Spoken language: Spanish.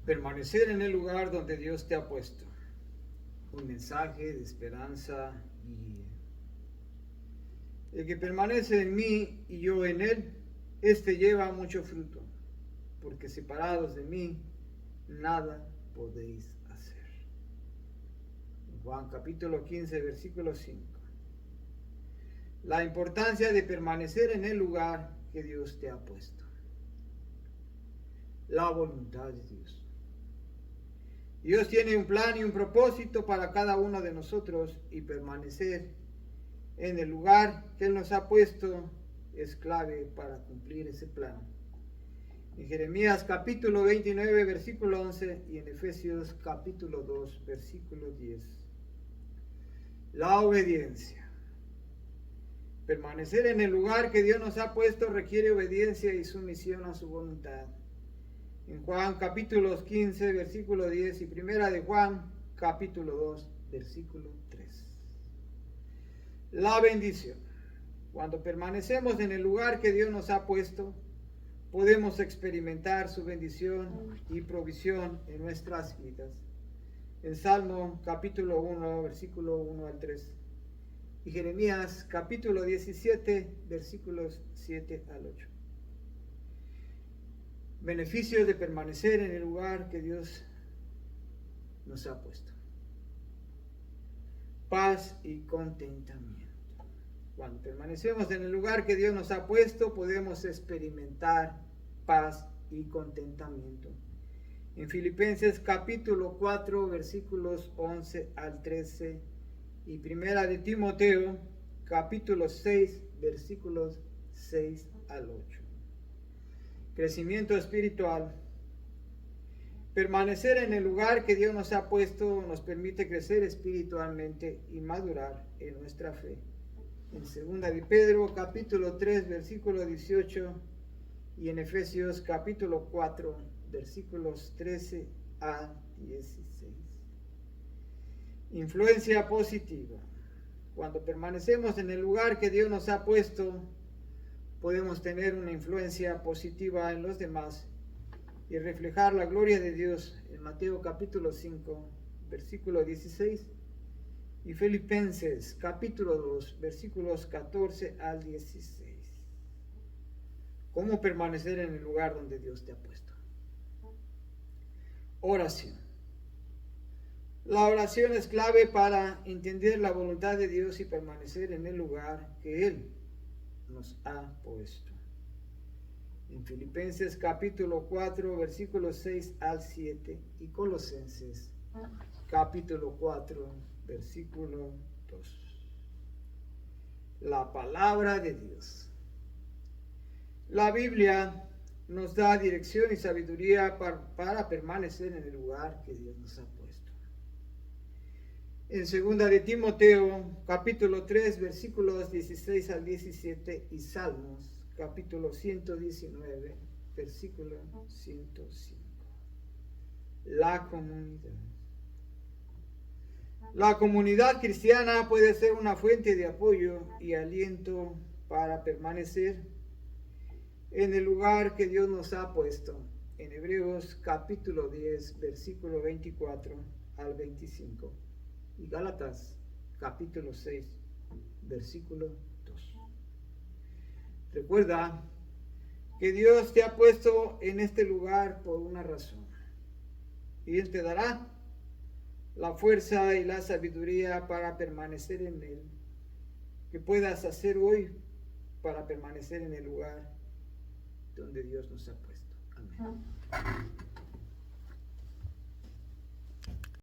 Permanecer en el lugar donde Dios te ha puesto. Un mensaje de esperanza y el que permanece en mí y yo en él, este lleva mucho fruto, porque separados de mí, nada podéis hacer. Juan capítulo 15, versículo 5. La importancia de permanecer en el lugar que Dios te ha puesto. La voluntad de Dios. Dios tiene un plan y un propósito para cada uno de nosotros y permanecer en el lugar que Él nos ha puesto es clave para cumplir ese plan. En Jeremías capítulo 29, versículo 11 y en Efesios capítulo 2, versículo 10. La obediencia. Permanecer en el lugar que Dios nos ha puesto requiere obediencia y sumisión a su voluntad. En Juan capítulo 15, versículo 10 y primera de Juan capítulo 2, versículo 3. La bendición. Cuando permanecemos en el lugar que Dios nos ha puesto, podemos experimentar su bendición y provisión en nuestras vidas. En Salmo capítulo 1, versículo 1 al 3. Y Jeremías capítulo 17, versículos 7 al 8. Beneficios de permanecer en el lugar que Dios nos ha puesto. Paz y contentamiento. Cuando permanecemos en el lugar que Dios nos ha puesto, podemos experimentar paz y contentamiento. En Filipenses capítulo 4, versículos 11 al 13 y primera de Timoteo capítulo 6, versículos 6 al 8. Crecimiento espiritual. Permanecer en el lugar que Dios nos ha puesto nos permite crecer espiritualmente y madurar en nuestra fe. En segunda de Pedro capítulo 3 versículo 18 y en Efesios capítulo 4 versículos 13 a 16. Influencia positiva. Cuando permanecemos en el lugar que Dios nos ha puesto, podemos tener una influencia positiva en los demás y reflejar la gloria de Dios en Mateo capítulo 5, versículo 16 y Filipenses capítulo 2, versículos 14 al 16. ¿Cómo permanecer en el lugar donde Dios te ha puesto? Oración. La oración es clave para entender la voluntad de Dios y permanecer en el lugar que Él nos ha puesto. En Filipenses capítulo 4, versículos 6 al 7 y Colosenses capítulo 4, versículo 2. La palabra de Dios. La Biblia nos da dirección y sabiduría para permanecer en el lugar que Dios nos ha puesto. En segunda de Timoteo, capítulo 3, versículos 16 al 17 y Salmos, capítulo 119, versículo 105. La comunidad. La comunidad cristiana puede ser una fuente de apoyo y aliento para permanecer en el lugar que Dios nos ha puesto. En Hebreos capítulo 10, versículo 24 al 25. Y Gálatas capítulo 6, versículo 2. Recuerda que Dios te ha puesto en este lugar por una razón. Y Él te dará la fuerza y la sabiduría para permanecer en Él. Que puedas hacer hoy para permanecer en el lugar donde Dios nos ha puesto. Amén.